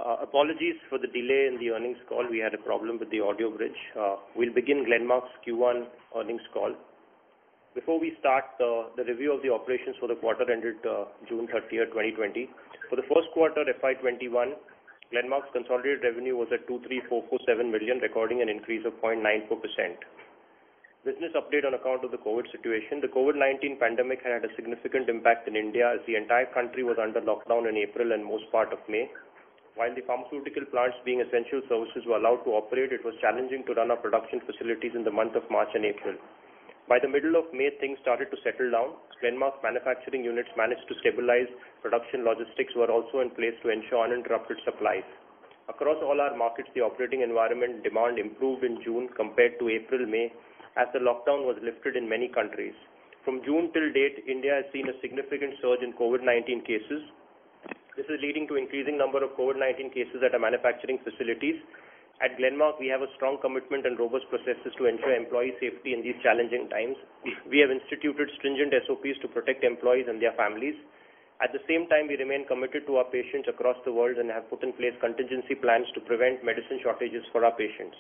Apologies for the delay in the earnings call. We had a problem with the audio bridge. We'll begin Glenmark's Q1 earnings call. Before we start the review of the operations for the quarter ended June 30th, 2020, for the first quarter FY21, Glenmark's consolidated revenue was at 23,447 million, recording an increase of 0.94%. Business update on account of the COVID situation. The COVID-19 pandemic had a significant impact in India as the entire country was under lockdown in April and most part of May. While the pharmaceutical plants being essential services were allowed to operate, it was challenging to run our production facilities in the month of March and April. By the middle of May, things started to settle down. Glenmark's manufacturing units managed to stabilize. Production logistics were also in place to ensure uninterrupted supplies. Across all our markets, the operating environment demand improved in June compared to April-May as the lockdown was lifted in many countries. From June till date, India has seen a significant surge in COVID-19 cases. This is leading to increasing number of COVID-19 cases at our manufacturing facilities. At Glenmark, we have a strong commitment and robust processes to ensure employee safety in these challenging times. We have instituted stringent SOPs to protect employees and their families. At the same time, we remain committed to our patients across the world and have put in place contingency plans to prevent medicine shortages for our patients.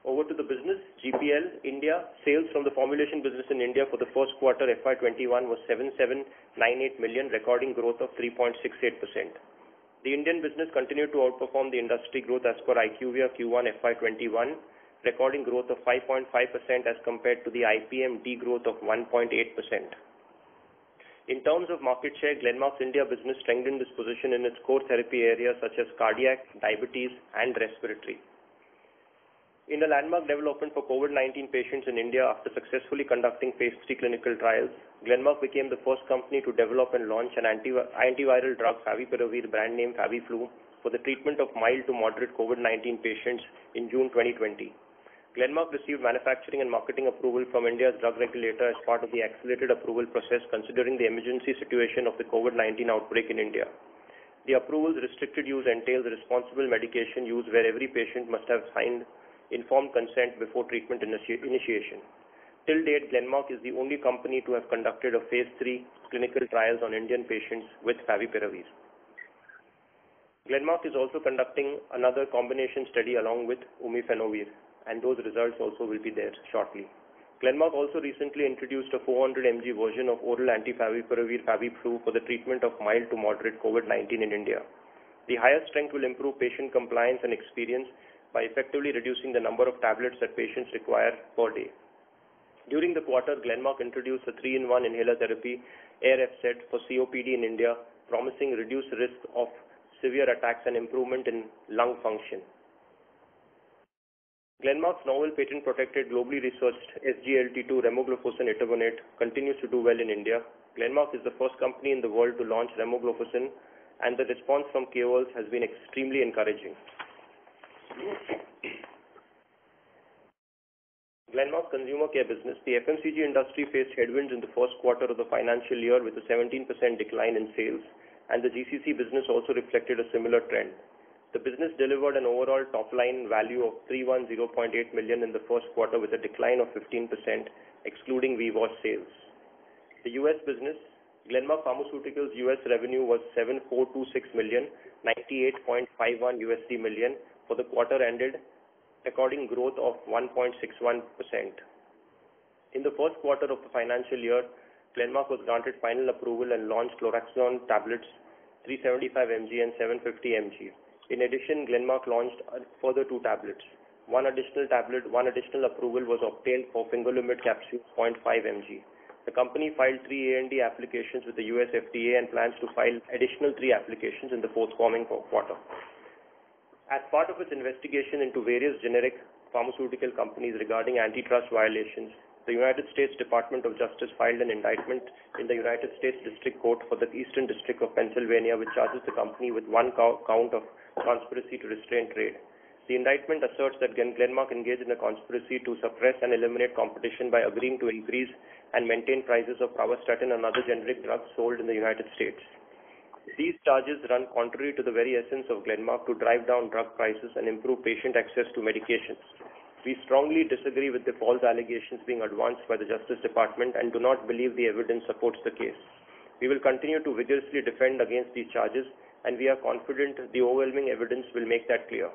Over to the business. Gpl India Sales from the formulation business in India for the first quarter FY21 was 7798 million, recording growth of 3.68%. The Indian business continued to outperform the industry growth as per IQVIA Q1 FY21, recording growth of 5.5% as compared to the IPM degrowth of 1.8%. In terms of market share, Glenmark's India business strengthened its position in its core therapy areas such as cardiac, diabetes, and respiratory. In the landmark development for COVID-19 patients in India after successfully conducting phase 3 clinical trials, Glenmark became the first company to develop and launch an antiviral drug, Favipiravir, brand name Faviflu, for the treatment of mild to moderate COVID-19 patients in June 2020. Glenmark received manufacturing and marketing approval from India's drug regulator as part of the accelerated approval process considering the emergency situation of the COVID-19 outbreak in India. The approval's restricted use entails responsible medication use where every patient must have signed informed consent before treatment initiation. Till date, Glenmark is the only company to have conducted a phase 3 clinical trials on Indian patients with Favipiravir. Glenmark is also conducting another combination study along with Umifenovir, and those results also will be there shortly. Glenmark also recently introduced a 400 mg version of oral anti-Favipiravir Faviflu for the treatment of mild to moderate COVID-19 in India. The higher strength will improve patient compliance and experience by effectively reducing the number of tablets that patients require per day. During the quarter, Glenmark introduced a 3-in-1 inhaler therapy, AirFZ, for COPD in India, promising reduced risk of severe attacks and improvement in lung function. Glenmark's novel patent-protected, globally researched SGLT2 remogliflozin etogonate continues to do well in India. Glenmark is the first company in the world to launch remogliflozin, and the response from KOLs has been extremely encouraging. Glenmark's consumer care business. The FMCG industry faced headwinds in the first quarter of the financial year with a 17% decline in sales, and the GCC business also reflected a similar trend. The business delivered an overall top-line value of 310.8 million in the first quarter with a decline of 15%, excluding VWash sales. The US business. Glenmark Pharmaceuticals US revenue was 7426 million, $98.51 million for the quarter ended, recording growth of 1.61%. In the first quarter of the financial year, Glenmark was granted final approval and launched Chlorexone tablets 375 mg and 750 mg. In addition, Glenmark launched further 2 tablets. One additional approval was obtained for Fingolimid capsules 0.5 mg. The company filed 3 ANDA applications with the US FDA and plans to file additional 3 applications in the forthcoming quarter. As part of its investigation into various generic pharmaceutical companies regarding antitrust violations, the United States Department of Justice filed an indictment in the United States District Court for the Eastern District of Pennsylvania, which charges the company with 1 count of conspiracy to restrain trade. The indictment asserts that Glenmark engaged in a conspiracy to suppress and eliminate competition by agreeing to increase and maintain prices of Pravastatin and other generic drugs sold in the United States. These charges run contrary to the very essence of Glenmark to drive down drug prices and improve patient access to medications. We strongly disagree with the false allegations being advanced by the Justice Department and do not believe the evidence supports the case. We will continue to vigorously defend against these charges and we are confident the overwhelming evidence will make that clear.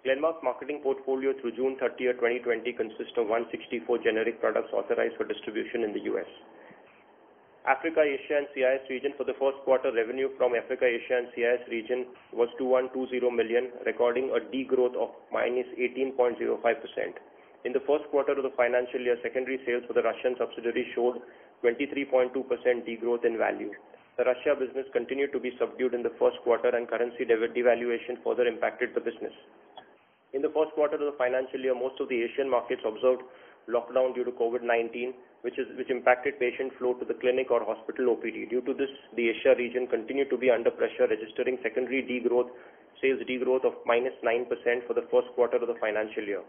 Glenmark's marketing portfolio through June 30, 2020 consists of 164 generic products authorized for distribution in the US. Africa, Asia and CIS region. For the first quarter, revenue from Africa, Asia and CIS region was 2120 million, recording a degrowth of -18.05%. In the first quarter of the financial year, secondary sales for the Russian subsidiary showed 23.2% degrowth in value. The Russia business continued to be subdued in the first quarter, and currency devaluation further impacted the business. In the first quarter of the financial year, most of the Asian markets observed lockdown due to COVID-19, which impacted patient flow to the clinic or hospital OPD. Due to this, the Asia region continued to be under pressure, registering secondary sales degrowth of -9% for the first quarter of the financial year.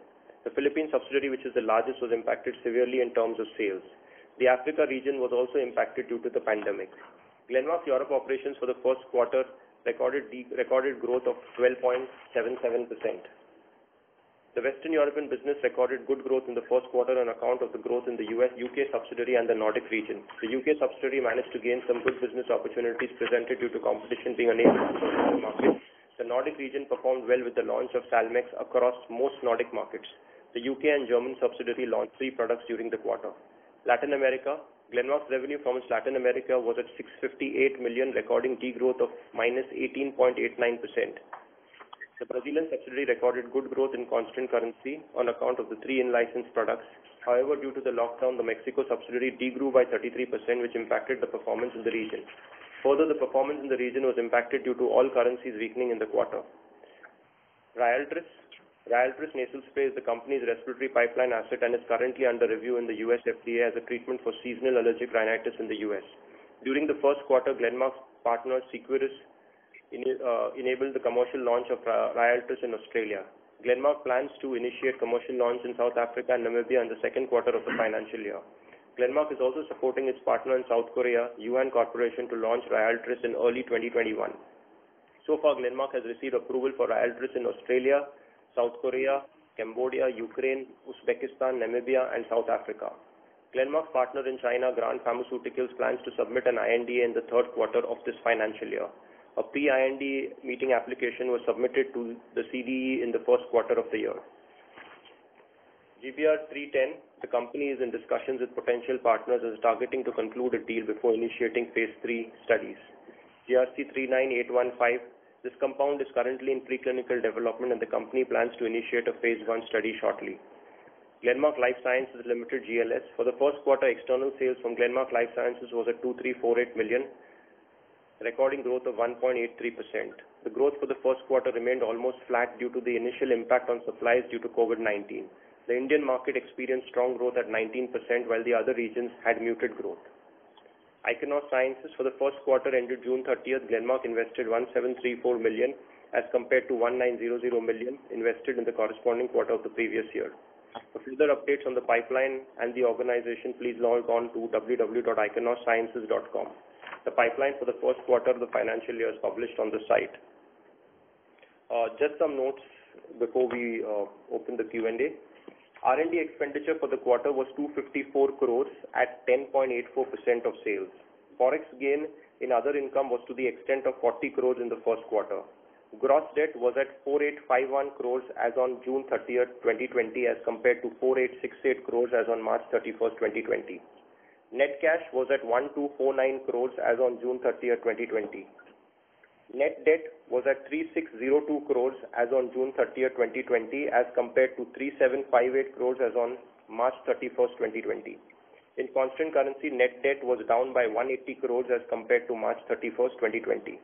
The Philippines subsidiary, which is the largest, was impacted severely in terms of sales. The Africa region was also impacted due to the pandemic. Glenmark's Europe operations for the first quarter recorded growth of 12.77%. The Western European business recorded good growth in the first quarter on account of the growth in the UK subsidiary and the Nordic region. The UK subsidiary managed to gain some good business opportunities presented due to competition being unable to serve the market. The Nordic region performed well with the launch of Salmex across most Nordic markets. The UK and German subsidiary launched 3 products during the quarter. Latin America. Glenmark's revenue from its Latin America was at 658 million, recording degrowth of -18.89%. The Brazilian subsidiary recorded good growth in constant currency on account of the 3 in-licensed products. However, due to the lockdown, the Mexico subsidiary degrew by 33%, which impacted the performance in the region. Further, the performance in the region was impacted due to all currencies weakening in the quarter. Ryaltris nasal spray is the company's respiratory pipeline asset and is currently under review in the US FDA as a treatment for seasonal allergic rhinitis in the US. During the first quarter, Glenmark's partner Seqirus enabled the commercial launch of Ryaltris in Australia. Glenmark plans to initiate commercial launch in South Africa and Namibia in the second quarter of the financial year. Glenmark is also supporting its partner in South Korea, Yuan Corporation, to launch Ryaltris in early 2021. So far, Glenmark has received approval for Ryaltris in Australia, South Korea, Cambodia, Ukraine, Uzbekistan, Namibia, and South Africa. Glenmark's partner in China, Grand Pharmaceuticals, plans to submit an INDA in the third quarter of this financial year. A pre-IND meeting application was submitted to the CDE in the first quarter of the year. GBR 310, the company is in discussions with potential partners and is targeting to conclude a deal before initiating phase 3 studies. GRC 39815, this compound is currently in preclinical development and the company plans to initiate a phase 1 study shortly. Glenmark Life Sciences Limited GLS, for the first quarter, external sales from Glenmark Life Sciences was at 2348 million. Recording growth of 1.83%. The growth for the first quarter remained almost flat due to the initial impact on supplies due to COVID-19. The Indian market experienced strong growth at 19%, while the other regions had muted growth. Ichnos Sciences, for the first quarter ended June 30th, Glenmark invested 1734 million as compared to 1900 million invested in the corresponding quarter of the previous year. For further updates on the pipeline and the organization, please log on to www.ichnossciences.com. The pipeline for the first quarter of the financial year is published on the site. Just some notes before we open the Q&A. R&D expenditure for the quarter was 254 crores at 10.84% of sales. Forex gain in other income was to the extent of 40 crores in the first quarter. Gross debt was at 4851 crores as on June 30th, 2020 as compared to 4868 crores as on March 31st, 2020. Net cash was at 1249 crores as on June 30th, 2020. Net debt was at 3602 crores as on June 30th, 2020 as compared to 3758 crores as on March 31st, 2020. In constant currency, net debt was down by 180 crores as compared to March 31st, 2020.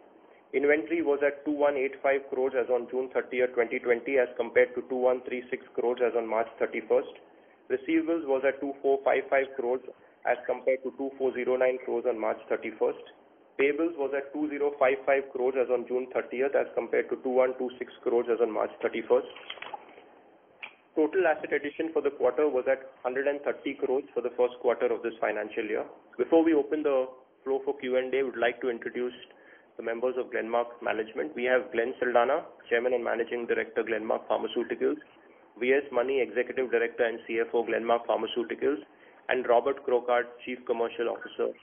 Inventory was at 2185 crores as on June 30th, 2020 as compared to 2136 crores as on March 31st. Receivables was at 2455 crores as compared to 2409 crores on March 31st. Payables was at 2055 crores as on June 30th as compared to 2126 crores as on March 31st. Total asset addition for the quarter was at 130 crores for the first quarter of this financial year. Before we open the floor for Q&A, we would like to introduce the members of Glenmark management. We have Glenn Saldana, Chairman and Managing Director, Glenmark Pharmaceuticals, V.S. Mani, Executive Director and CFO, Glenmark Pharmaceuticals, and Robert Crocard, Chief Commercial Officer,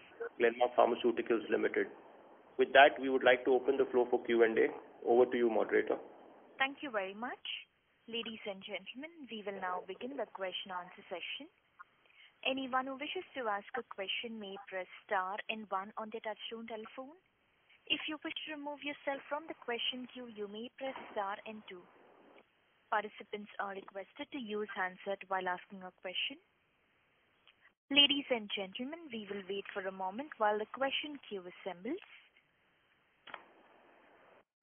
Glenmark Pharmaceuticals Limited. With that, we would like to open the floor for Q&A. Over to you, moderator. Thank you very much. Ladies and gentlemen, we will now begin the question-answer session. Anyone who wishes to ask a question may press star and one on their touchtone telephone. If you wish to remove yourself from the question queue, you may press star and two. Participants are requested to use handset while asking a question. Ladies and gentlemen, we will wait for a moment while the question queue assembles.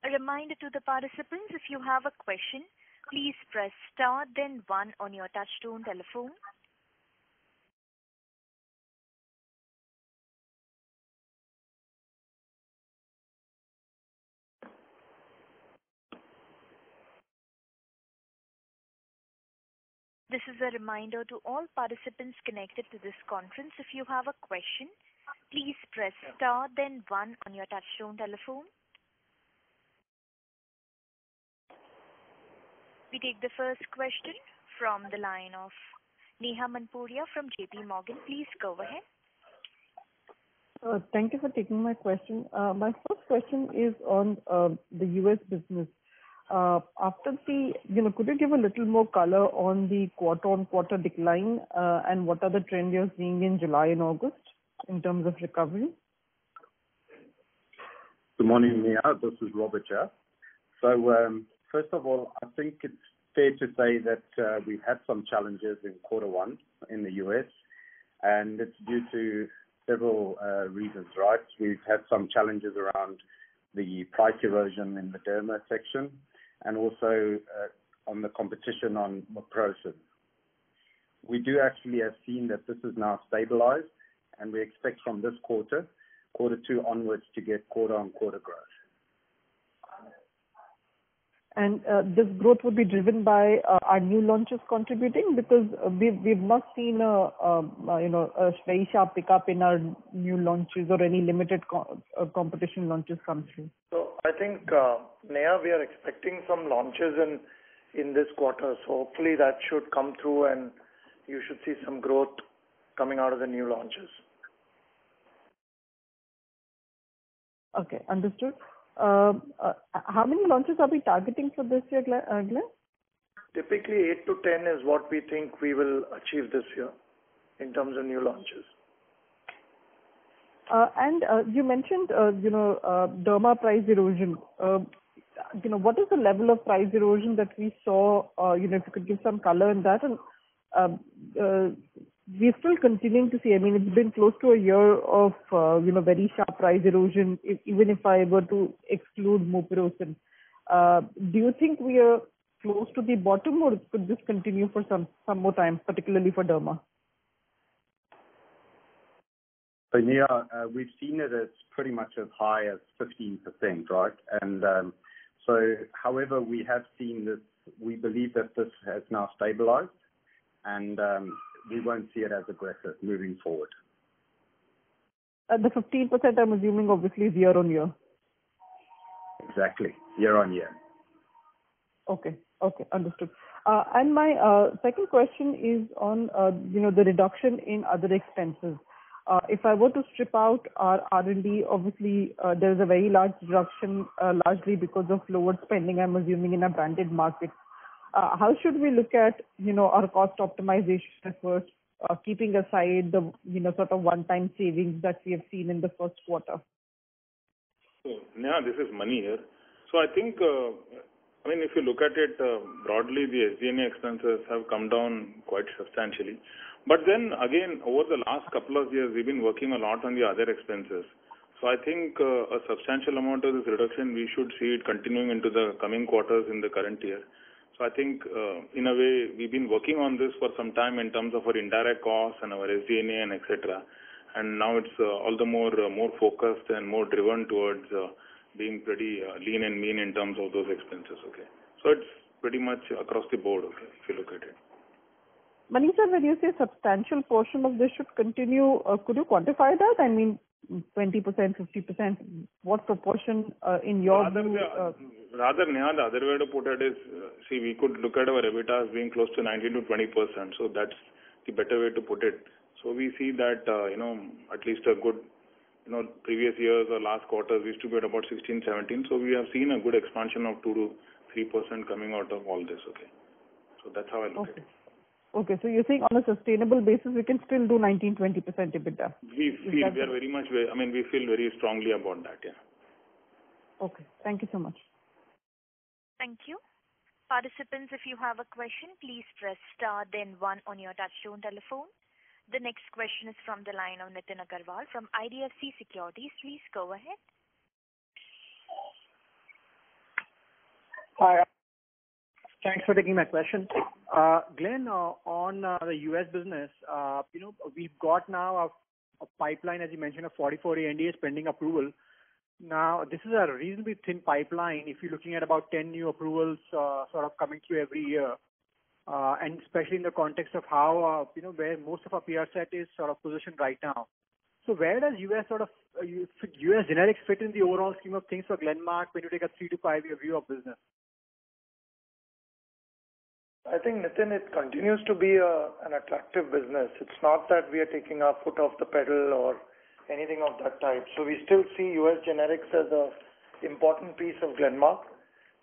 A reminder to the participants, if you have a question, please press star then one on your touchtone telephone. This is a reminder to all participants connected to this conference. If you have a question, please press star then one on your touchtone telephone. We take the first question from the line of Neha Manpuria from JP Morgan. Please go ahead. Thank you for taking my question. My first question is on the US business. After the, could you give a little more color on the quarter-on-quarter decline and what are the trends you're seeing in July and August in terms of recovery? Good morning, Neha. This is Robert here. So, first of all, I think it's fair to say that we've had some challenges in quarter one in the US, and it's due to several reasons, right? We've had some challenges around the price erosion in the derma section, and also on the competition on Moprosin. We do actually have seen that this is now stabilized, and we expect from this quarter two onwards, to get quarter-on-quarter growth. And this growth would be driven by our new launches contributing, because we've not seen a very sharp pickup in our new launches or any limited competition launches come through. So I think Neha, we are expecting some launches in this quarter, so hopefully that should come through, and you should see some growth coming out of the new launches. Okay, understood. How many launches are we targeting for this year, Glenn? Typically 8 to 10 is what we think we will achieve this year in terms of new launches. And you mentioned, derma price erosion. What is the level of price erosion that we saw? If you could give some color in that. And we're still continuing to see, it's been close to a year of, very sharp price erosion, even if I were to exclude Moprosin. Do you think we are close to the bottom, or could this continue for some more time, particularly for derma? So, Neha, we've seen it as pretty much as high as 15%, right? And however, we have seen this, we believe that this has now stabilized, and we won't see it as aggressive moving forward. The 15%, I'm assuming, obviously, is year on year. Exactly, year on year. Okay, understood. And my second question is on, the reduction in other expenses. If I were to strip out our R&D, obviously there is a very large reduction, largely because of lower spending, I'm assuming, in a branded market. How should we look at, our cost optimization efforts, keeping aside the, sort of one-time savings that we have seen in the first quarter? So, Neha, this is Mani here. So I think, if you look at it broadly, the SG&A expenses have come down quite substantially. But then again, over the last couple of years, we've been working a lot on the other expenses. So I think a substantial amount of this reduction, we should see it continuing into the coming quarters in the current year. So I think, in a way, we've been working on this for some time in terms of our indirect costs and our SG&A and etc. And now it's all the more focused and more driven towards being pretty lean and mean in terms of those expenses. Okay, so it's pretty much across the board. Okay, if you look at it. Mani sir, when you say substantial portion of this should continue, could you quantify that? 20%, 50%, what proportion in your view? Rather, Neha, the other way to put it is, we could look at our EBITDA as being close to 19 to 20%. So that's the better way to put it. So we see that, at least a good previous years or last quarters we used to be at about 16, 17. So we have seen a good expansion of 2 to 3% coming out of all this. Okay. So that's how I look at it. Okay, so you're saying on a sustainable basis, we can still do 19-20% EBITDA? We feel we feel very strongly about that, yeah. Okay, thank you so much. Thank you. Participants, if you have a question, please press star then 1 on your touchtone telephone. The next question is from the line of Nitin Agarwal from IDFC Securities. Please go ahead. Hi. Thanks for taking my question. Glenn, on the U.S. business, we've got now a pipeline, as you mentioned, of 44 ANDAs pending approval. Now, this is a reasonably thin pipeline if you're looking at about 10 new approvals sort of coming through every year, and especially in the context of how, where most of our peer set is sort of positioned right now. So where does U.S. U.S. generics fit in the overall scheme of things for Glenmark when you take a 3 to 5 year view of business? I think, Nitin, it continues to be an attractive business. It's not that we are taking our foot off the pedal or anything of that type. So we still see U.S. generics as a important piece of Glenmark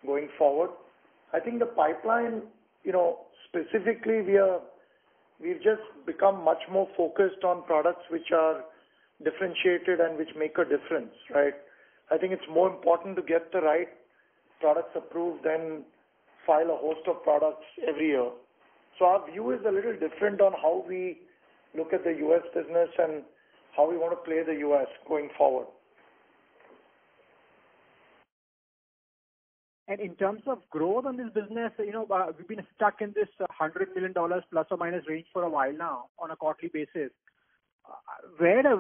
going forward. I think the pipeline, specifically we've just become much more focused on products which are differentiated and which make a difference, right? I think it's more important to get the right products approved than file a host of products every year. So our view is a little different on how we look at the U.S. business and how we want to play the U.S. going forward. And in terms of growth on this business, we've been stuck in this $100 million plus or minus range for a while now on a quarterly basis. Where does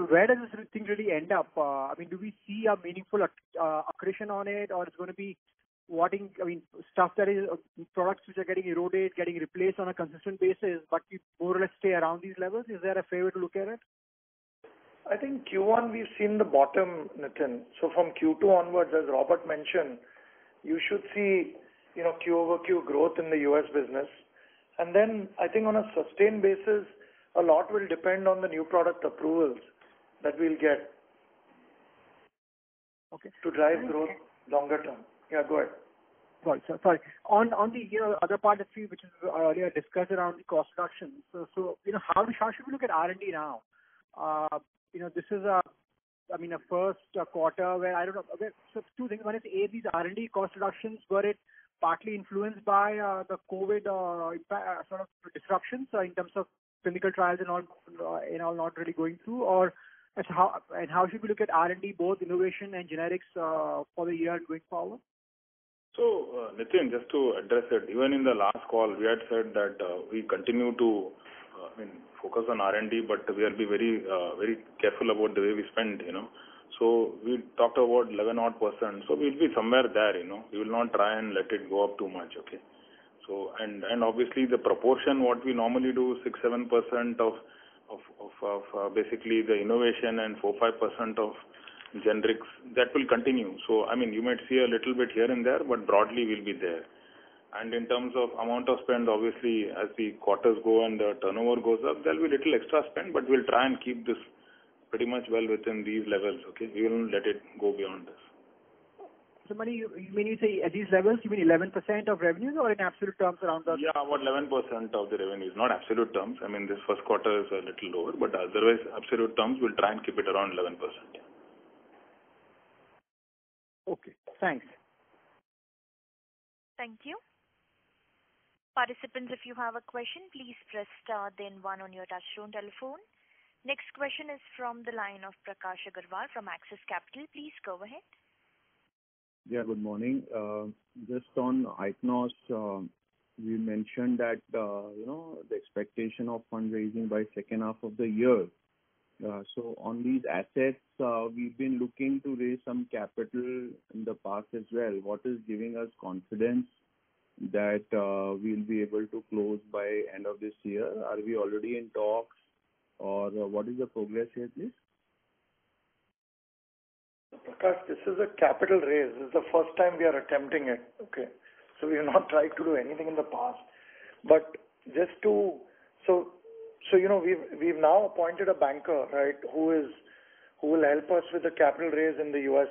this thing really end up? Do we see a meaningful accretion on it, or it's going to be stuff that is products which are getting eroded, getting replaced on a consistent basis, but we more or less stay around these levels? Is there a fair way to look at it? I think Q1 we've seen the bottom, Nitin. So from Q2 onwards, as Robert mentioned, you should see, Q over Q growth in the US business. And then I think on a sustained basis, a lot will depend on the new product approvals that we'll get to drive growth longer term. Yeah, go ahead. Sorry. On the other part which is earlier discussed around the cost reduction. So how should we look at R&D now? This is a first quarter where I don't know. So two things. One is these R&D cost reductions, were it partly influenced by the COVID sort of disruptions in terms of clinical trials and all not really going through, or how should we look at R&D, both innovation and generics, for the year going forward? So, Nitin, just to address it, even in the last call, we had said that we continue to focus on R&D, but we will be very, very careful about the way we spend, So we talked about 11-odd%. So we'll be somewhere there, We will not try and let it go up too much, okay? So, and obviously the proportion, what we normally do, 6-7% of basically the innovation and 4-5% of generics, that will continue. So, you might see a little bit here and there, but broadly we'll be there. And in terms of amount of spend, obviously, as the quarters go and the turnover goes up, there'll be little extra spend, but we'll try and keep this pretty much well within these levels, okay? We won't let it go beyond this. So, when you say at these levels, you mean 11% of revenues, or in absolute terms around that? Yeah, about 11% of the revenues, not absolute terms. This first quarter is a little lower, but otherwise, absolute terms, we'll try and keep it around 11%. Yeah. Okay, thanks. Thank you. Participants, if you have a question, please press star then 1 on your touchtone telephone. Next question is from the line of Prakash Agarwal from Axis Capital. Please go ahead. Yeah, good morning. Just on Ichnos, we mentioned that, the expectation of fundraising by second half of the year. So on these assets, we've been looking to raise some capital in the past as well. What is giving us confidence that we'll be able to close by end of this year? Are we already in talks, or what is the progress here, please? Prakash, this is a capital raise. This is the first time we are attempting it. Okay, so we have not tried to do anything in the past. But just to we've now appointed a banker, right, who who will help us with the capital raise in the US.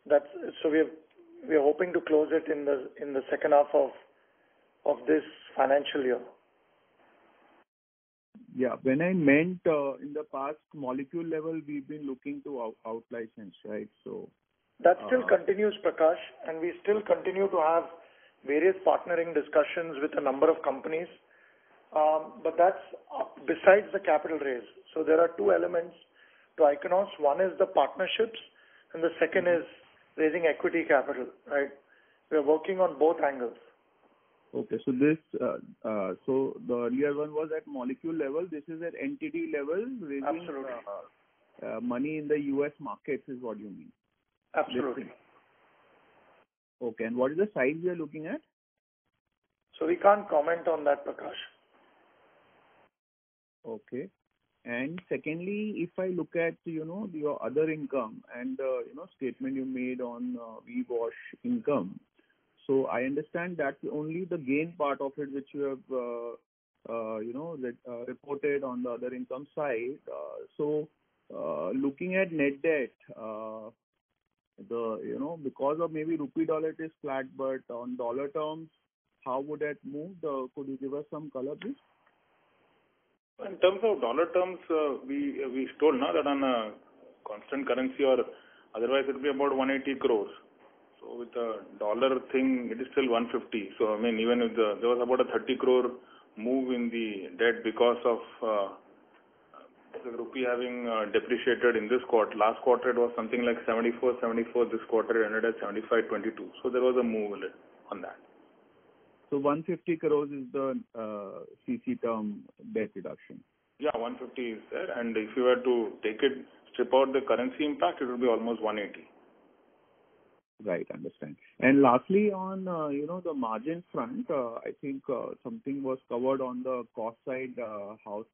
That's so we are hoping to close it in the second half of this financial year. Yeah. When I meant in the past molecule level, we've been looking to out-license, right? So that still continues, Prakash, and we still continue to have various partnering discussions with a number of companies. But that's besides the capital raise. So there are two elements to Ichnos. One is the partnerships, and the second is raising equity capital, right? We are working on both angles. Okay. So this, so the earlier one was at molecule level. This is at entity level, raising money in the US markets is what you mean? Absolutely. Okay. And what is the size we are looking at? So we can't comment on that, Prakash. Okay. And secondly, if I look at, your other income and, statement you made on VWash income. So I understand that's only the gain part of it which you have, reported on the other income side. So looking at net debt, because of maybe rupee dollar it is flat, but on dollar terms, how would that move? Could you give us some color, please? In terms of dollar terms, we told now that on a constant currency or otherwise it will be about 180 crores. So with the dollar thing, it is still 150. So I mean, even if there was about a 30 crore move in the debt because of the rupee having depreciated in this quarter. Last quarter it was something like 74. This quarter it ended at 75.22. So there was a move on that. So 150 crores is the CC term debt reduction. Yeah, 150 is there, and if you were to strip out the currency impact, it will be almost 180. Right, understand. And lastly, on the margin front, I think something was covered on the cost side. How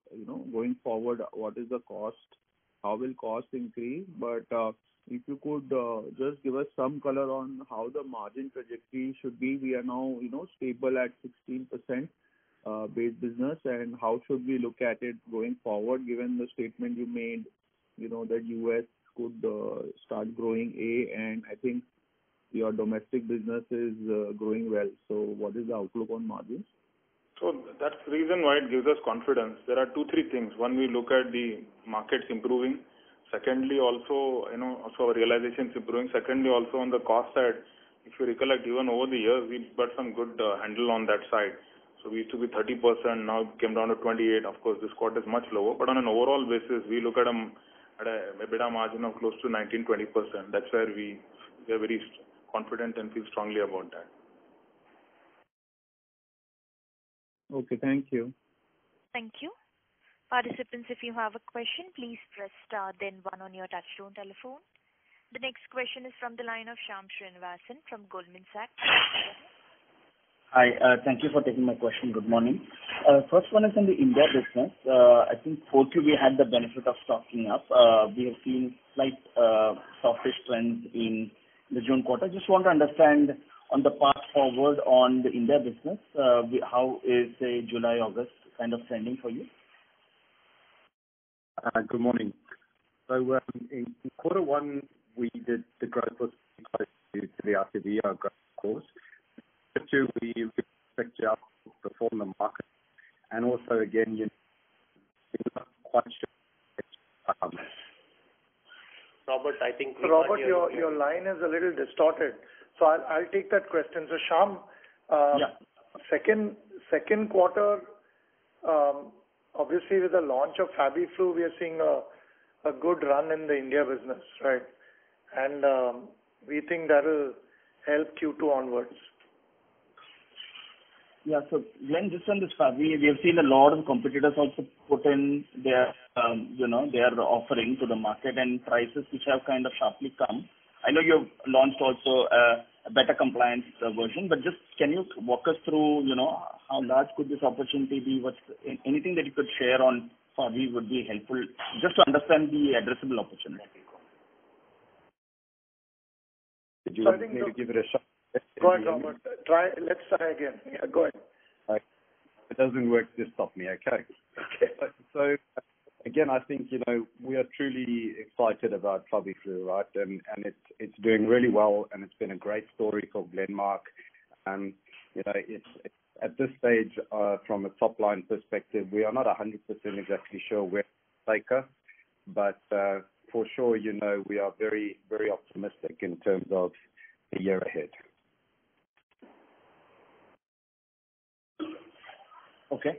going forward, what is the cost? How will cost increase? But if you could just give us some color on how the margin trajectory should be. We are now stable at 16% base business, and how should we look at it going forward? Given the statement you made, that US could start growing and I think your domestic business is growing well. So what is the outlook on margins? So that's the reason why it gives us confidence. There are 2-3 things. One, we look at the markets improving. Secondly, also, our realizations improving. Secondly, also on the cost side, if you recollect, even over the years, we've got some good handle on that side. So we used to be 30%, now it came down to 28%. Of course, this quarter is much lower, but on an overall basis, we look at a EBITDA margin of close to 19-20%. That's where we are very confident and feel strongly about that. Okay, thank you. Thank you. Participants, if you have a question, please press star then 1 on your touchtone telephone. The next question is from the line of Shyam Srinivasan from Goldman Sachs. Hi, thank you for taking my question. Good morning. First one is on the India business. I think 4Q we had the benefit of stocking up. We have seen slight softish trends in the June quarter. Just want to understand on the path forward on the India business, how is, say, July, August kind of trending for you? Good morning. So in quarter one, we did the growth was close to the RTD, our growth course. Quarter two, we expect to outperform the market. And also, again, we're not quite sure. Robert, I think... Robert, your line is a little distorted. So I'll take that question. So Shyam, second quarter, obviously with the launch of FabiFlu, we are seeing a good run in the India business, right? And we think that will help Q2 onwards. Yeah, so Glenn, just on this Fabi, we have seen a lot of competitors also put in their, their offering to the market and prices which have kind of sharply come. I know you've launched also a better compliance version, but just can you walk us through, how large could this opportunity be? Anything that you could share on Fabi would be helpful, just to understand the addressable opportunity. Did you want me to give it a shot? Go ahead, Robert. Let's try again. Yeah, go ahead. If it doesn't work, just stop me, okay? Okay. So again, I think, we are truly excited about FabiFlu, right? And it's doing really well, and it's been a great story for Glenmark. It's at this stage, from a top line perspective, we are not 100% exactly sure where to take us, but for sure, we are very, very optimistic in terms of the year ahead. Okay.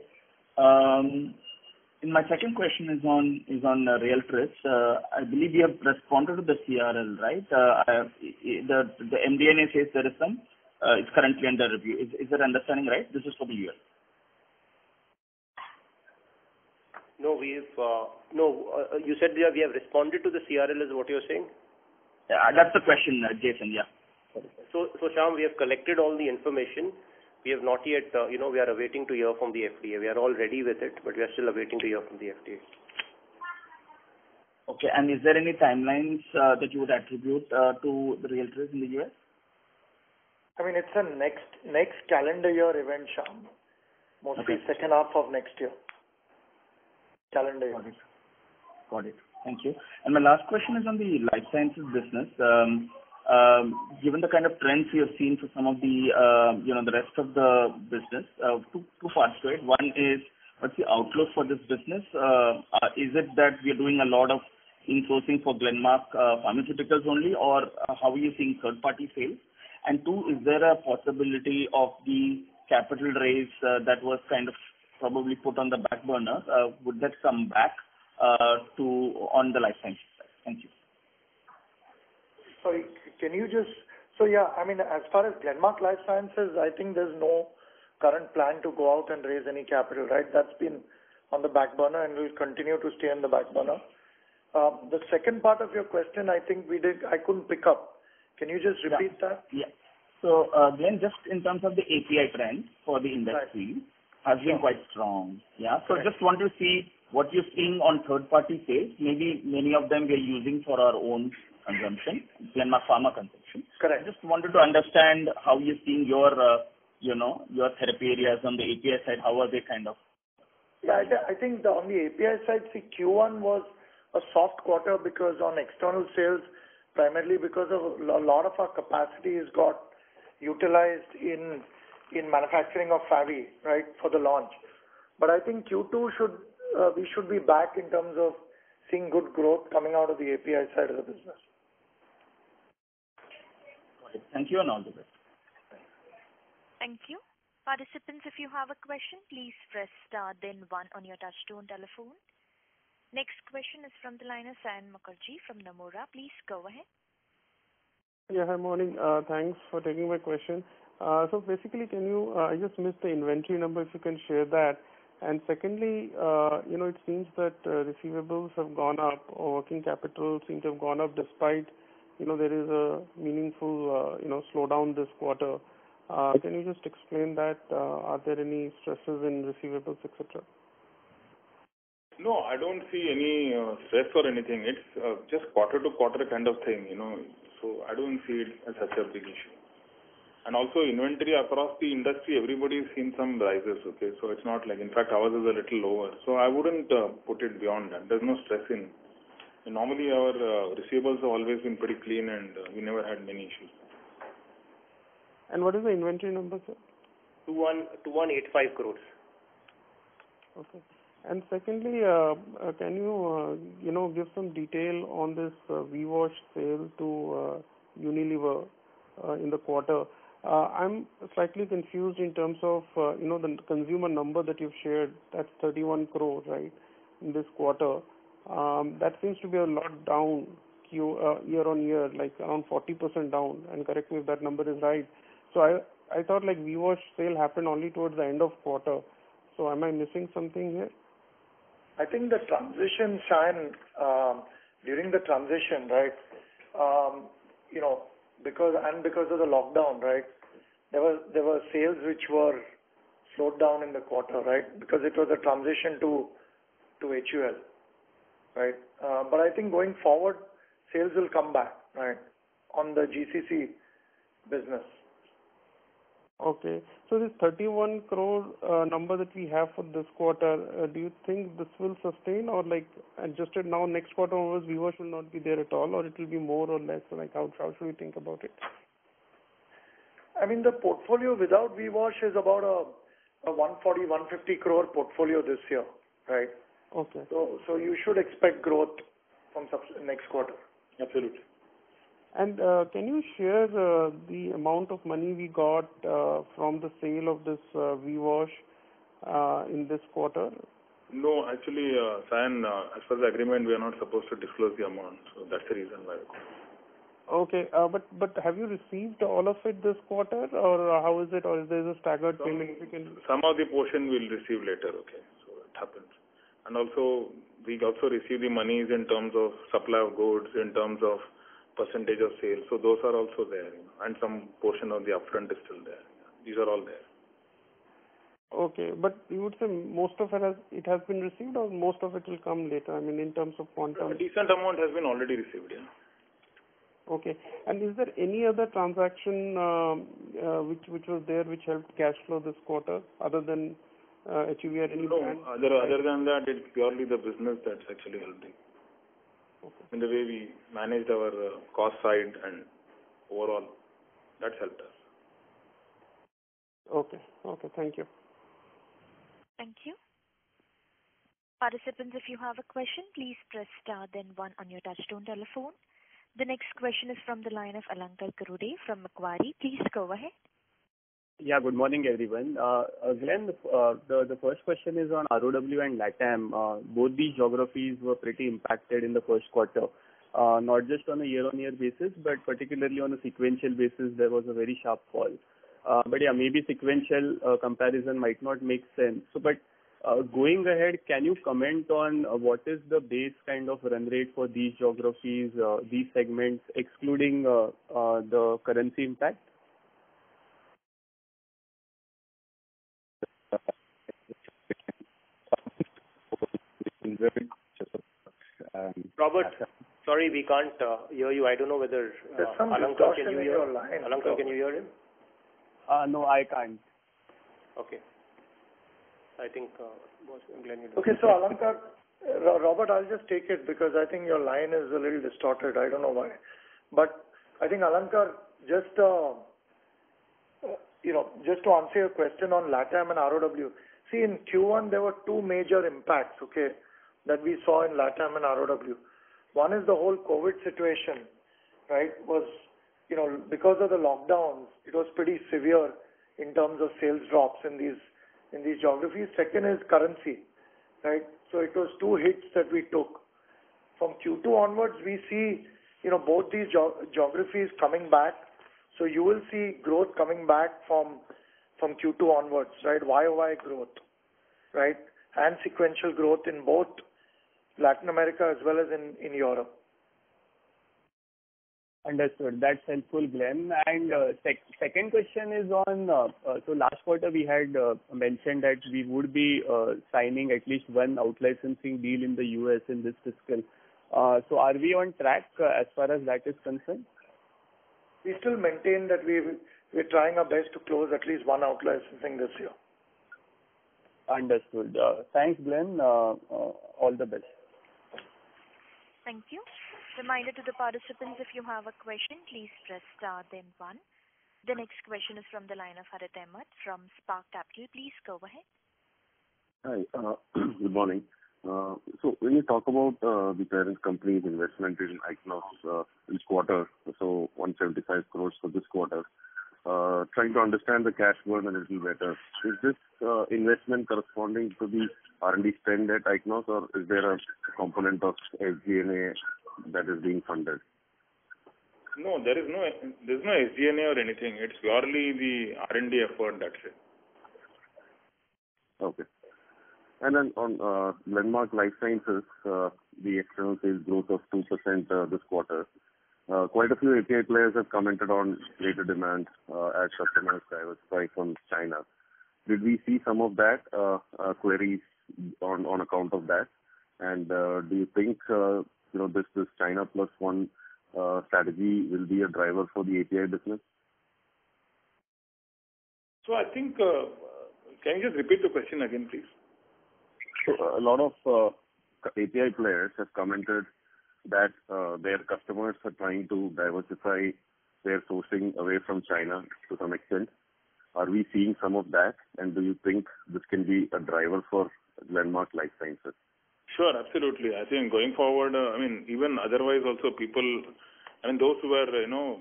My second question is on Ryaltris. I believe you have responded to the CRL, right? The MD&A says there is some. It's currently under review. Is that understanding right? This is for the US. No, you said we have responded to the CRL, is what you're saying? Yeah, that's the question, Jason. Yeah. So Shyam, we have collected all the information. We have not yet, we are awaiting to hear from the FDA. We are all ready with it, but we are still awaiting to hear from the FDA. Okay, and is there any timelines that you would attribute to the Ryaltris in the US? I mean, it's a next calendar year event, Shyam. Mostly second half of next year. Calendar year. Got it. Thank you. And my last question is on the life sciences business. Given the kind of trends you have seen for some of the, the rest of the business, two parts to it. One is, what's the outlook for this business? Is it that we are doing a lot of insourcing for Glenmark Pharmaceuticals only, or how are you seeing third-party sales? And two, is there a possibility of the capital raise that was kind of probably put on the back burner? Would that come back on the life sciences side? Thank you. Sorry, can you just... So yeah, I mean, as far as Glenmark Life Sciences, I think there's no current plan to go out and raise any capital, right? That's been on the back burner and will continue to stay on the back burner. The second part of your question, I think I couldn't pick up. Can you just repeat that? Yeah. So, Glenn, just in terms of the API trend for the industry, has been quite strong. Yeah. So just want to see what you're seeing on third-party sales. Maybe many of them we are using for our own consumption, Glenmark Pharma consumption. Correct. Just wanted to understand how you're seeing your therapy areas on the API side. How are they kind of? Yeah, I think on the API side, Q1 was a soft quarter because on external sales, primarily because of a lot of our capacity has got utilized in manufacturing of Favi, right, for the launch. But I think Q2 we should be back in terms of seeing good growth coming out of the API side of the business. Thank you and all the best. Thank you. Participants, if you have a question, please press star then 1 on your touchtone telephone. Next question is from the line of Sayan Mukherjee from Nomura. Please go ahead. Yeah, hi, morning. Thanks for taking my question. So basically, I just missed the inventory number, if you can share that. And secondly, it seems that receivables have gone up, or working capital seems to have gone up despite, there is a meaningful, slowdown this quarter. Can you just explain that? Are there any stresses in receivables, etc.? No, I don't see any stress or anything. It's just quarter to quarter kind of thing, So I don't see it as such a big issue. And also inventory across the industry, everybody's seen some rises, okay? So it's not like, in fact, ours is a little lower. So I wouldn't put it beyond that. There's no stress in. And normally our receivables have always been pretty clean and we never had many issues. And what is the inventory number, sir? 2185 crores. Okay. And secondly, can you, give some detail on this VWash sale to Unilever in the quarter? I'm slightly confused in terms of, the consumer number that you've shared, that's 31 crore, right, in this quarter. That seems to be a lot down year on year, like around 40% down, and correct me if that number is right. So I thought like VWash sale happened only towards the end of quarter. So am I missing something here? I think the transition, Sayan, during the transition, right, because of the lockdown, right, there were sales which were slowed down in the quarter, right, because it was a transition to HUL, right. But I think going forward, sales will come back, right, on the GCC business. Okay. So this 31 crore number that we have for this quarter, do you think this will sustain, or like adjusted now next quarter onwards, VWash will not be there at all, or it will be more or less? Like how should we think about it? I mean, the portfolio without VWash is about a 140, 150 crore portfolio this year, right? Okay. So you should expect growth from next quarter. Absolutely. And can you share the amount of money we got from the sale of this VWash in this quarter? No, actually, Sayan, as per the agreement, we are not supposed to disclose the amount. So that's the reason why. Okay. But have you received all of it this quarter, or how is it, or is there a staggered payment? Some of the portion we'll receive later, okay? So it happens. And also, we also receive the monies in terms of supply of goods, in terms of percentage of sales. So those are also there, and some portion of the upfront is still there. These are all there. Okay, but you would say most of it has been received, or most of it will come later? I mean, in terms of quantum. A decent amount has been already received, yeah. Okay, and is there any other transaction which was there which helped cash flow this quarter other than HUVR? No, other than that, it's purely the business that's actually helping. Okay. In the way we managed our cost side and overall, that's helped us. Okay, thank you. Thank you. Participants, if you have a question, please press star then one on your touchtone telephone. The next question is from the line of Alankar Garude from Macquarie. Please go ahead. Yeah, good morning, everyone. Glenn, the first question is on ROW and LATAM. Both these geographies were pretty impacted in the first quarter, not just on a year-on-year basis, but particularly on a sequential basis, there was a very sharp fall. But yeah, maybe sequential comparison might not make sense. So, but going ahead, can you comment on what is the base kind of run rate for these geographies, these segments, excluding the currency impact? Robert, sorry, we can't hear you. I don't know whether Alankar, can you hear? Alankar, can you hear him? No, I can't. Okay. I think Glenn. Okay, so Alankar, Robert, I'll just take it because I think your line is a little distorted. I don't know why, but I think Alankar, just to answer your question on LATAM and ROW. See, in Q1 there were two major impacts, okay, that we saw in LATAM and ROW. One is the whole COVID situation, right? Was, because of the lockdowns, it was pretty severe in terms of sales drops in these geographies. Second is currency, right? So it was two hits that we took. From Q2 onwards, we see, both these geographies coming back. So you will see growth coming back from Q2 onwards, right? YOY growth, right? And sequential growth in both Latin America as well as in Europe. Understood. That's helpful, Glenn. And second question is on, so last quarter we had mentioned that we would be signing at least one out-licensing deal in the US in this fiscal. So are we on track as far as that is concerned? We still maintain that we're trying our best to close at least one out-licensing this year. Understood. Thanks, Glenn. All the best. Thank you. Reminder to the participants, if you have a question, please press star then one. The next question is from the line of Harit Ahmed from Spark Capital. Please go ahead. Hi. Good morning. So when you talk about the parent company's investment in Ichnos this quarter, so 175 crores for this quarter, trying to understand the cash burn a little better. Is this investment corresponding to the R&D spend at Ichnos, or is there a component of SG&A that is being funded? No, there's no SG&A or anything. It's purely the R&D effort, that's it. Okay. And then on Glenmark Life Sciences, the external sales growth of 2% this quarter. Quite a few API players have commented on greater demand as customers diversify from China. Did we see some of that queries on account of that? And do you think this China plus one strategy will be a driver for the API business? So I think, can you just repeat the question again, please? So a lot of API players have commented that their customers are trying to diversify their sourcing away from China to some extent. Are we seeing some of that? And do you think this can be a driver for Glenmark Life Sciences? Sure, absolutely. I think going forward, even otherwise also people, those who were,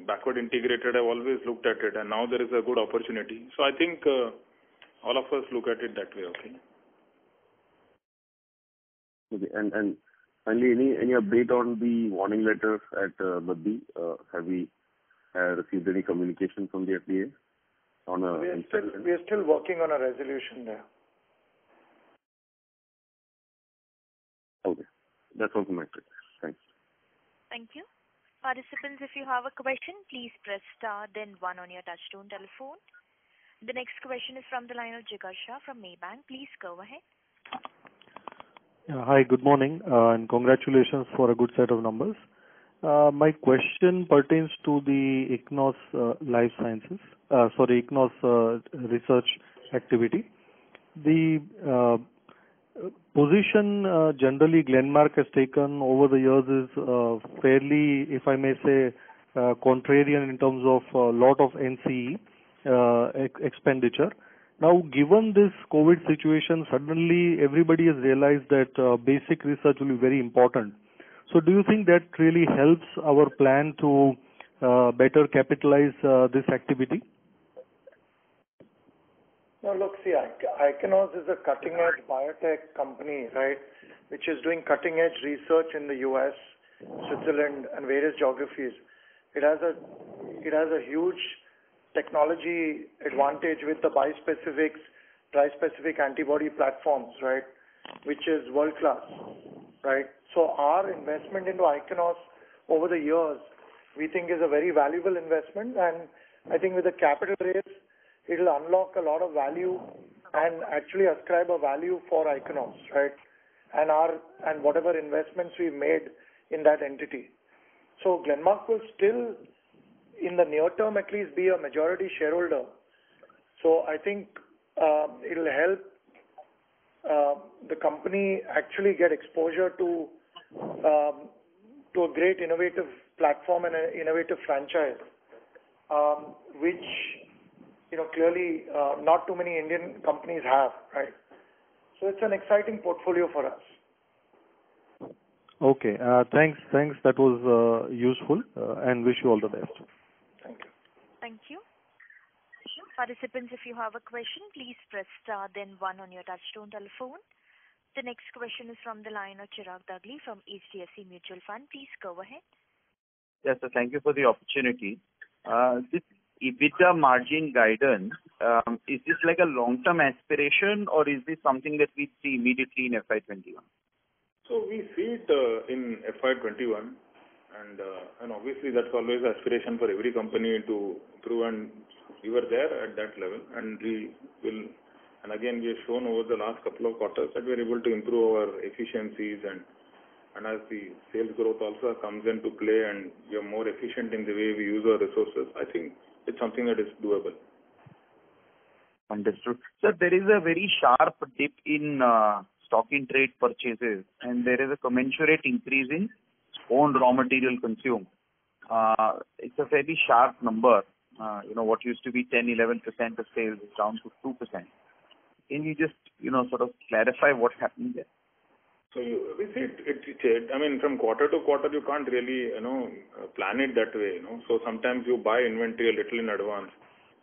backward integrated have always looked at it, and now there is a good opportunity. So I think all of us look at it that way, okay? Okay. And finally, any update on the warning letter at Baddi? Have we received any communication from the FDA on a... We are still working on a resolution there. Okay. That's all from my side. Thanks. Thank you. Participants, if you have a question, please press star then 1 on your touchtone telephone. The next question is from the line of Jigar Shah from Maybank. Please go ahead. Yeah, hi, good morning, and congratulations for a good set of numbers. My question pertains to the ICNOS ICNOS research activity. The position generally Glenmark has taken over the years is fairly, if I may say, contrarian in terms of a lot of NCE expenditure. Now, given this COVID situation, suddenly everybody has realized that basic research will be very important. So do you think that really helps our plan to better capitalize this activity? No, look, see, ICNOS is a cutting-edge biotech company, right, which is doing cutting-edge research in the US, Switzerland, and various geographies. It has a huge technology advantage with the bispecifics, trispecific antibody platforms, right, which is world-class, right? So our investment into ICNOS over the years, we think is a very valuable investment, and I think with the capital raise, it will unlock a lot of value and actually ascribe a value for ICNOS, right? And whatever investments we've made in that entity. So Glenmark will still, in the near term at least, be a majority shareholder. So I think it'll help the company actually get exposure to a great innovative platform and an innovative franchise, which clearly not too many Indian companies have, right? So it's an exciting portfolio for us. Okay, thanks. That was useful, and wish you all the best. Thank you. Thank you. Participants, if you have a question, please press star then 1 on your touchtone telephone. The next question is from the line of Chirag Dagli from HDFC Mutual Fund. Please go ahead. Yes, sir. Thank you for the opportunity. This EBITDA margin guidance, is this like a long-term aspiration, or is this something that we see immediately in FY21? So we see it in FY21, and obviously that's always an aspiration for every company to improve, and we were there at that level, and we will. And again, we have shown over the last couple of quarters that we are able to improve our efficiencies, and as the sales growth also comes into play, and we are more efficient in the way we use our resources, I think it's something that is doable. Understood. So there is a very sharp dip in stock in trade purchases, and there is a commensurate increase in own raw material consumed. It's a very sharp number. What used to be 10-11% of sales is down to 2%. Can you just sort of clarify what happened there? So we see it. From quarter to quarter, you can't really plan it that way. So sometimes you buy inventory a little in advance.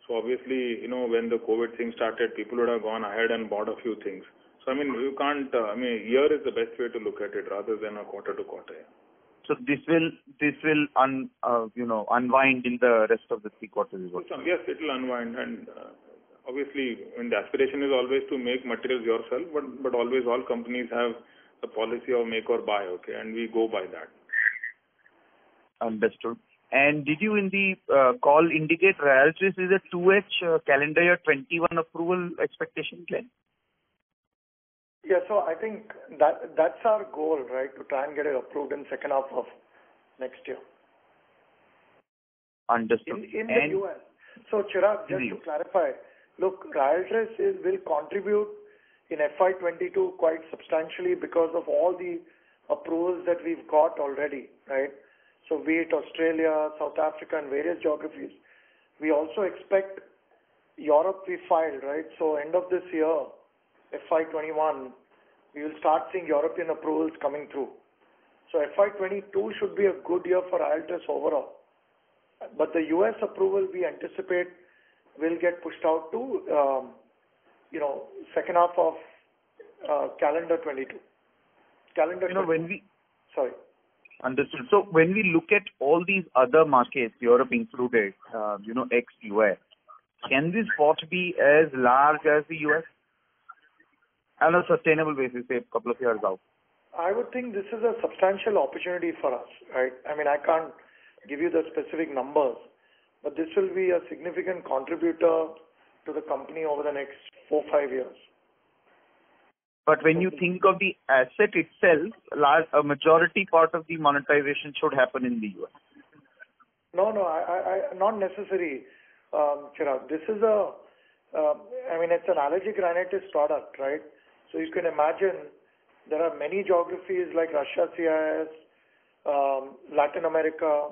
So obviously, when the COVID thing started, people would have gone ahead and bought a few things. So you can't. Year is the best way to look at it rather than a quarter to quarter. So this will unwind in the rest of the 3 quarters as well. Yes, it will unwind, and obviously, the aspiration is always to make materials yourself, but always all companies have the policy of make or buy, okay, and we go by that. Understood. And did you in the call indicate Ryaltris is a 2H calendar year 21 approval expectation, Glenn? Yeah, so I think that's our goal, right, to try and get it approved in second half of next year. Understood. In the US. So Chirag, just to clarify, Look, Ryaltris will contribute in FY22 quite substantially because of all the approvals that we've got already, right? So be it Australia, South Africa, and various geographies. We also expect Europe we filed, right? So end of this year, FY21, we will start seeing European approvals coming through. So FY22 should be a good year for Ryaltris overall. But the US approval we anticipate will get pushed out to, second half of calendar 22. Understood. So when we look at all these other markets, Europe included, ex-US, can this pot be as large as the US on a sustainable basis, say a couple of years out? I would think this is a substantial opportunity for us, right? I mean, I can't give you the specific numbers, but this will be a significant contributor to the company over the next 4-5 years. But when you think of the asset itself, a majority part of the monetization should happen in the US. No, not necessary, Chirag. This is it's an allergic rhinitis product, right? So you can imagine there are many geographies like Russia, CIS, Latin America,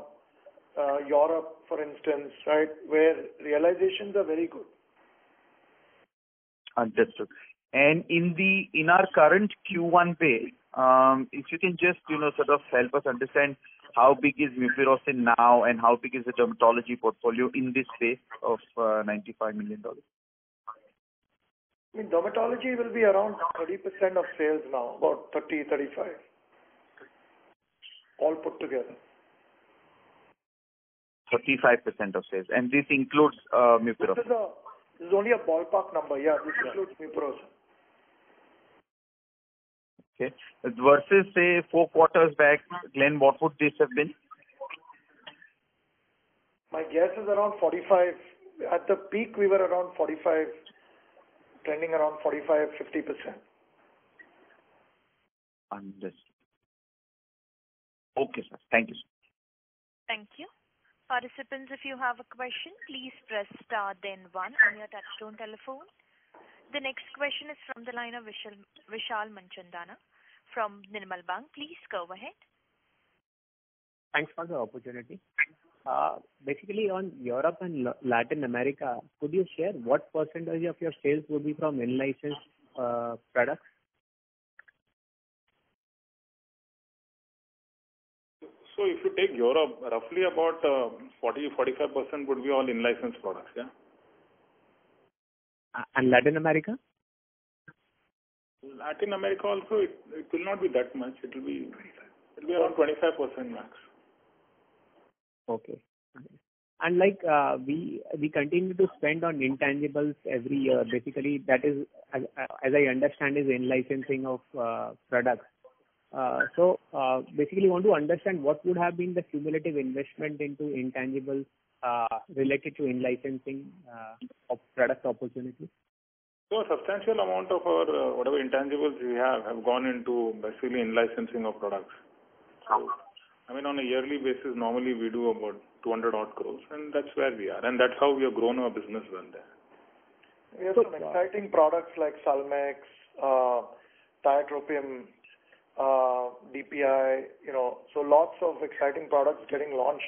Europe, for instance, right, where realizations are very good. Understood. And in our current Q1 base, if you can just sort of help us understand how big is mupirocin now and how big is the dermatology portfolio in this space of $95 million? I mean, dermatology will be around 30% of sales now, about 30-35, all put together. 35% of sales, and this includes mupirocin. This is only a ballpark number. Yeah, this includes mupirocin. Okay. Versus, say, 4 quarters back, Glenn, what would this have been? My guess is around 45. At the peak, we were around 45, trending around 45-50%. Understood. Okay, sir. Thank you, sir. Thank you. Participants, if you have a question, please press star then 1 on your touchtone telephone. The next question is from the line of Vishal Manchanda from Nirmal Bang. Please go ahead. Thanks for the opportunity. Basically, on Europe and Latin America, could you share what percentage of your sales would be from in-licensed products? So if you take Europe, roughly about 40-45% would be all in-licensed products, yeah? And Latin America? Latin America also, it will not be that much. It will be around 25% max. Okay. And we continue to spend on intangibles every year. Basically, that is, as I understand, is in-licensing of products. So basically, want to understand what would have been the cumulative investment into intangibles related to in-licensing of product opportunities? So a substantial amount of our whatever intangibles we have gone into basically in-licensing of products. So, I mean, on a yearly basis, normally we do about 200 odd crores, and that's where we are, and that's how we have grown our business well there. We have some exciting products like Salmex, Tiotropium, DPI, so lots of exciting products getting launched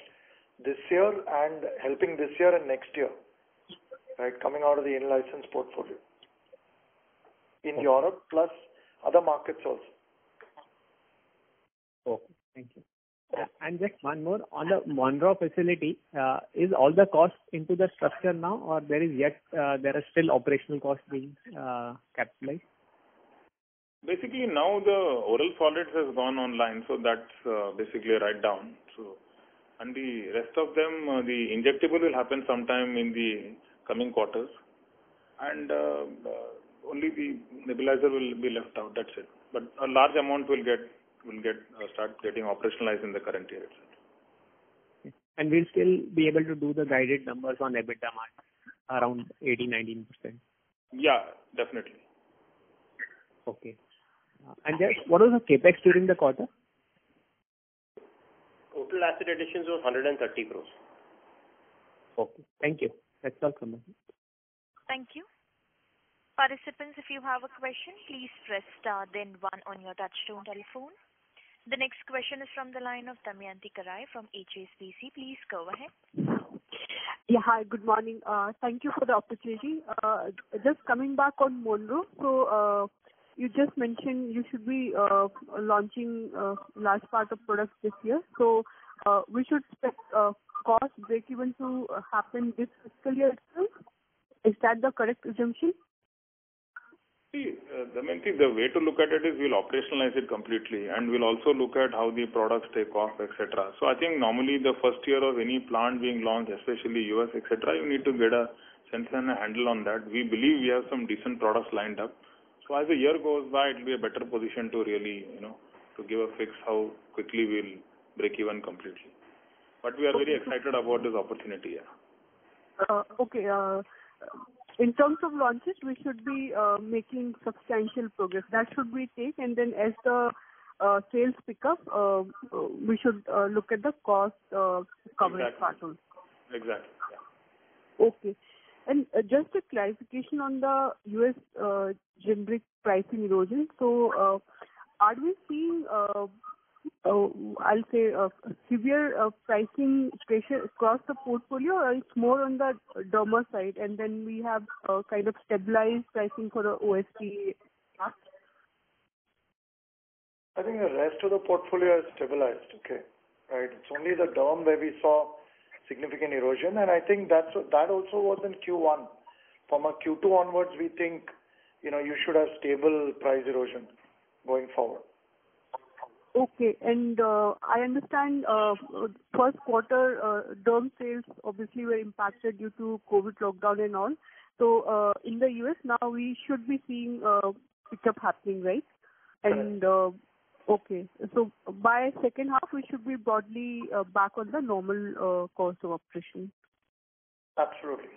this year and helping this year and next year, right, coming out of the in-license portfolio in Europe plus other markets also. Okay, thank you. And just one more on the Monroe facility, is all the costs into the structure now, or there are still operational costs being capitalized? Basically, now the oral solids has gone online, so that's basically a write down. So, and the rest of them, the injectable will happen sometime in the coming quarters, and only the nebulizer will be left out. That's it. But a large amount will start getting operationalized in the current year itself. And we'll still be able to do the guided numbers on EBITDA margin around 18-19%. Yeah, definitely. Okay. And just what was the capex during the quarter? Total asset additions was 130 crores. Okay. Thank you. That's all from me. Thank you. Participants, if you have a question, please press star then one on your touchtone telephone. The next question is from the line of Damayanti Kerai from HSBC. Please go ahead. Yeah, hi, good morning. Thank you for the opportunity. Just coming back on Monroe. So, you just mentioned you should be launching large part of products this year. So, we should expect cost break-even to happen this fiscal year itself. Is that the correct assumption? See, Damayanti, the way to look at it is we'll operationalize it completely, and we'll also look at how the products take off, etc. So I think normally the first year of any plant being launched, especially US, etc., you need to get a sense and a handle on that. We believe we have some decent products lined up. So as the year goes by, it will be a better position to really, to give a fix how quickly we'll break even completely. But we are very excited about this opportunity. Okay. In terms of launches, we should be making substantial progress. That should we take, and then as the sales pick up, we should look at the cost coverage part also. Exactly. Yeah. Okay. And just a clarification on the US generic pricing erosion. So, are we seeing, I'll say, severe pricing pressure across the portfolio, or it's more on the derma side, and then we have kind of stabilized pricing for the OST part? I think the rest of the portfolio is stabilized, okay, right? It's only the derm where we saw significant erosion, and I think that also was in Q1. From a Q2 onwards, we think, you should have stable price erosion going forward. Okay, and I understand first quarter derm sales obviously were impacted due to COVID lockdown and all. So in the US now we should be seeing pickup happening, right? And okay, so by second half we should be broadly back on the normal course of operation. Absolutely.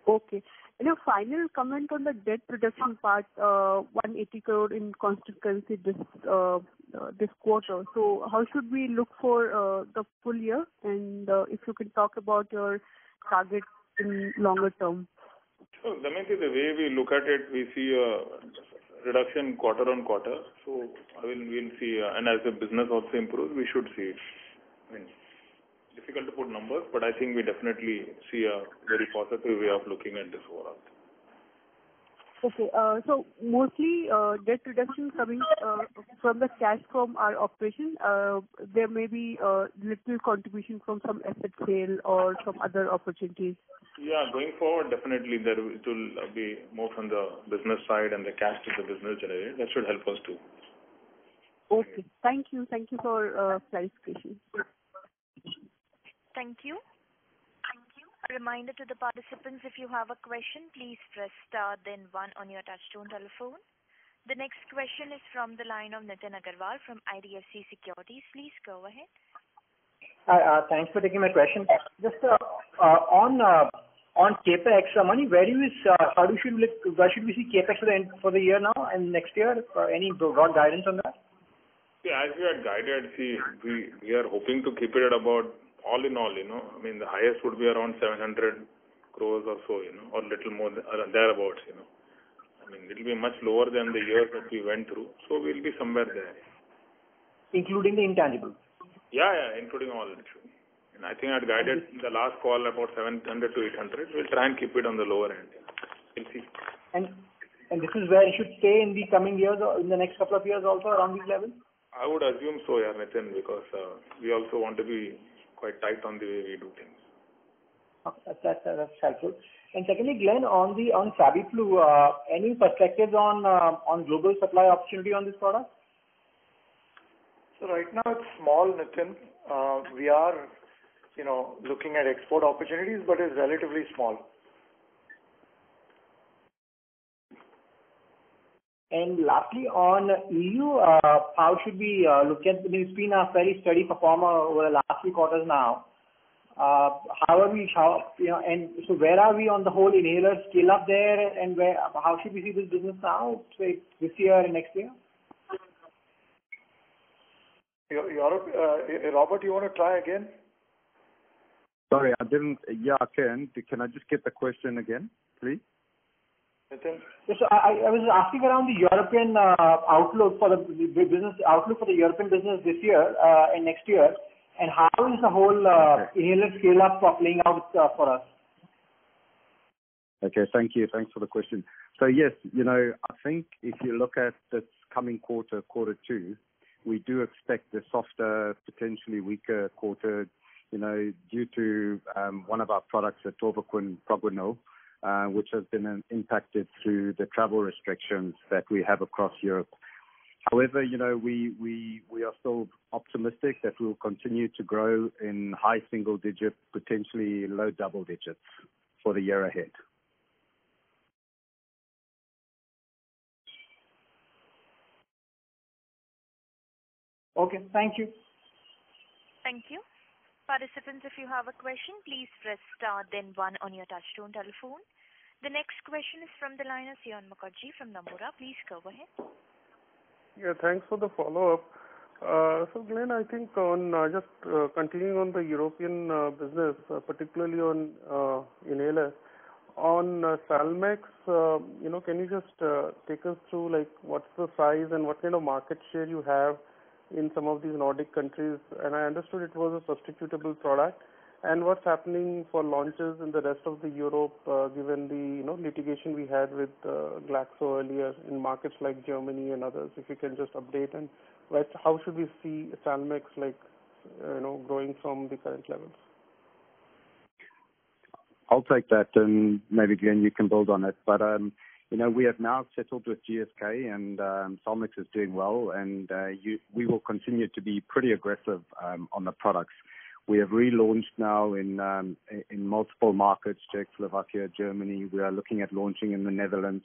Okay. And a final comment on the debt reduction part, 180 crore in constant currency this quarter. So how should we look for the full year? And if you can talk about your target in longer term. So, Damayanti, the way we look at it, we see a reduction quarter on quarter. So we'll see, and as the business also improves, we should see it. I mean, difficult to put numbers, but I think we definitely see a very positive way of looking at this overall. Okay, so mostly debt reduction coming from the cash from our operation. There may be little contribution from some asset sale or some other opportunities. Yeah, going forward, definitely it will be more from the business side and the cash to the business generated. That should help us too. Okay, thank you. Thank you for clarification. Thank you. A reminder to the participants, if you have a question, please press star then one on your touchtone telephone. The next question is from the line of Nitin Agarwal from IDFC Securities. Please go ahead. Hi, thanks for taking my question. Just on capex, Mani, where should we see capex for the year now and next year? Any broad guidance on that? Yeah, as we had guided, we are hoping to keep it at about all in all, I mean, the highest would be around 700 crores or so, or little more thereabouts, I mean, it will be much lower than the years that we went through, so we'll be somewhere there. Including the intangibles? Yeah, including all of it. And I think I had guided in the last call about 700 to 800. We'll try and keep it on the lower end. We'll see. And this is where it should stay in the coming years, or in the next couple of years also around these levels? I would assume so, yeah, Nitin, because we also want to be quite tight on the way we do things. Okay, that's helpful. And secondly, Glenn, on FabiFlu, any perspectives on global supply opportunity on this product? So right now it's small, Nitin. We are, looking at export opportunities, but it's relatively small. And lastly, on EU, how should we look at? It's been a very steady performer over the last few quarters now. How are we? And so where are we on the whole inhaler scale up there? And how should we see this business now, say this year and next year? Robert, you want to try again? Sorry, I didn't. Yeah, I can. Can I just get the question again, please? Nitin? Yes, so I was asking around the European outlook for the business outlook for the European business this year and next year, and how is the whole inhaler scale up playing out for us? Okay, thank you. Thanks for the question. So yes, I think if you look at this coming quarter two, we do expect a softer, potentially weaker quarter, due to one of our products, the Torvaquin Progranil, which has been impacted through the travel restrictions that we have across Europe. However, we are still optimistic that we will continue to grow in high single digit, potentially low double digits for the year ahead. Okay, thank you. Thank you. Participants, if you have a question, please press star then 1 on your touchtone telephone. The next question is from the line of Sion Mukherjee from Nomura. Please go ahead. Yeah, thanks for the follow-up. So Glenn, I think on just continuing on the European business, particularly on inhaler, on Salmex, can you just take us through like what's the size and what kind of market share you have in some of these Nordic countries? And I understood it was a substitutable product. And what's happening for launches in the rest of the Europe, given the litigation we had with Glaxo earlier in markets like Germany and others? If you can just update, and how should we see Salmex growing from the current levels? I'll take that, and maybe Glenn, you can build on it. But we have now settled with GSK, and Salmex is doing well, and we will continue to be pretty aggressive on the products. We have relaunched now in multiple markets, Czech, Slovakia, Germany. We are looking at launching in the Netherlands,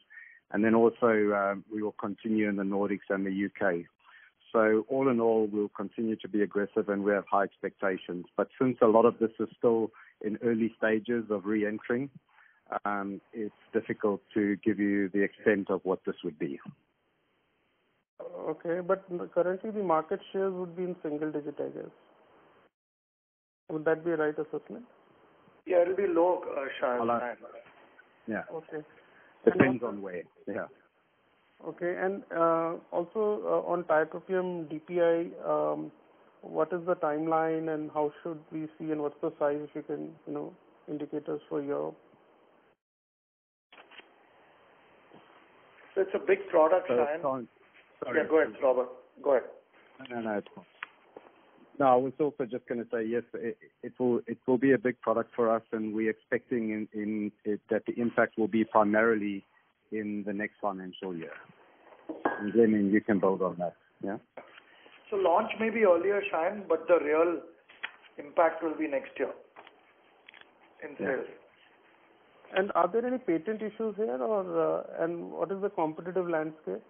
and then also we will continue in the Nordics and the UK. So all in all, we'll continue to be aggressive, and we have high expectations. But since a lot of this is still in early stages of re-entering, it's difficult to give you the extent of what this would be. Okay, but currently the market shares would be in single digit, I guess. Would that be a right assessment? Yeah, it'll be low, Shayan. Yeah. Okay. Depends on where. Yeah. Okay, and also on tiotropium DPI, what is the timeline and how should we see, and what's the size, if you can, indicators for Europe? So it's a big product, Shayan. Sorry. Yeah, go ahead, Robert. Go ahead. No, it's fine. No, I was also just going to say, yes, it will be a big product for us, and we're expecting that the impact will be primarily in the next financial year. And then you can build on that, yeah? So launch may be earlier, Shayan, but the real impact will be next year in sales. Yeah. And are there any patent issues here, or and what is the competitive landscape?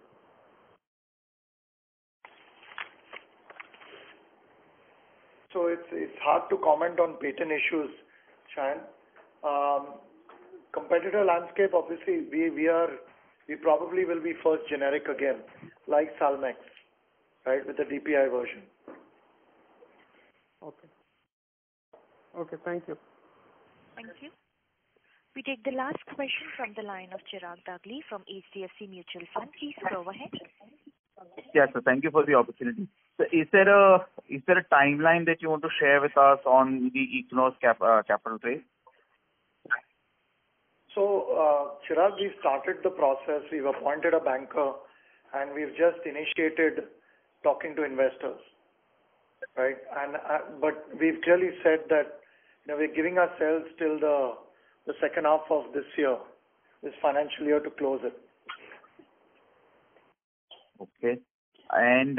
So it's hard to comment on patent issues, Shayan. Competitor landscape, obviously, we probably will be first generic again, like Salmex, right, with the DPI version. Okay. Okay, thank you. Thank you. We take the last question from the line of Chirag Dagli from HDFC Mutual Fund. Please go ahead. Yes, sir. Thank you for the opportunity. So is there a timeline that you want to share with us on the Ichnos capital raise? So, Chirag, we've started the process. We've appointed a banker, and we've just initiated talking to investors, right? And but we've clearly said that we're giving ourselves till the second half of this year, this financial year, to close it. Okay. And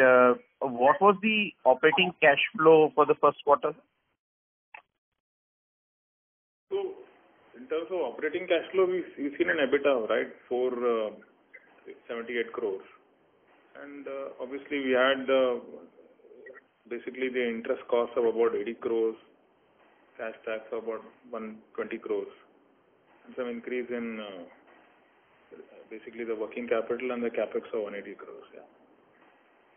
what was the operating cash flow for the first quarter? So, in terms of operating cash flow, we've seen an EBITDA, right, for 78 crores. And obviously, we had basically the interest cost of about 80 crores, cash tax of about 120 crores, and some increase in basically the working capital and the capex of 180 crores. Yeah.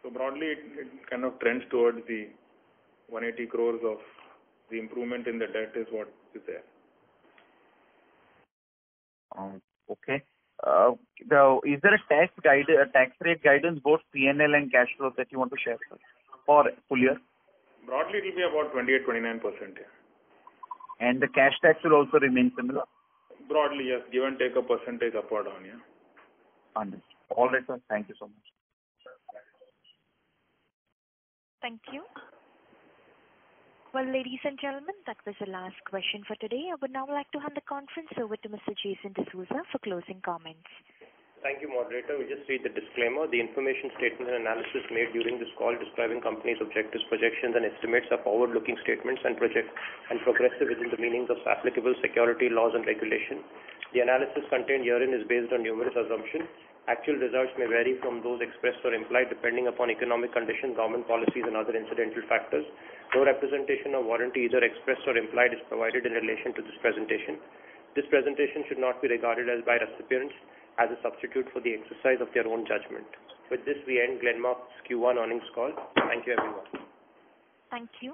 So broadly, it kind of trends towards the 180 crores of the improvement in the debt is what is there. Okay. Is there a tax rate guidance, both P&L and cash flows that you want to share, sir, for full year? Broadly, it will be about 28-29%. Yeah. And the cash tax will also remain similar? Broadly, yes. Give and take a percentage up or down. Yeah. Understood. All right, sir. Thank you so much. Thank you. Well, ladies and gentlemen, that was the last question for today. I would now like to hand the conference over to Mr. Jason D'Souza for closing comments. Thank you, moderator. We just read the disclaimer. The information, statement, and analysis made during this call describing company's objectives, projections, and estimates are forward-looking statements and progressive within the meanings of applicable security laws and regulation. The analysis contained herein is based on numerous assumptions. Actual results may vary from those expressed or implied depending upon economic conditions, government policies, and other incidental factors. No representation or warranty either expressed or implied is provided in relation to this presentation. This presentation should not be regarded as by recipients as a substitute for the exercise of their own judgment. With this, we end Glenmark's Q1 earnings call. Thank you, everyone. Thank you.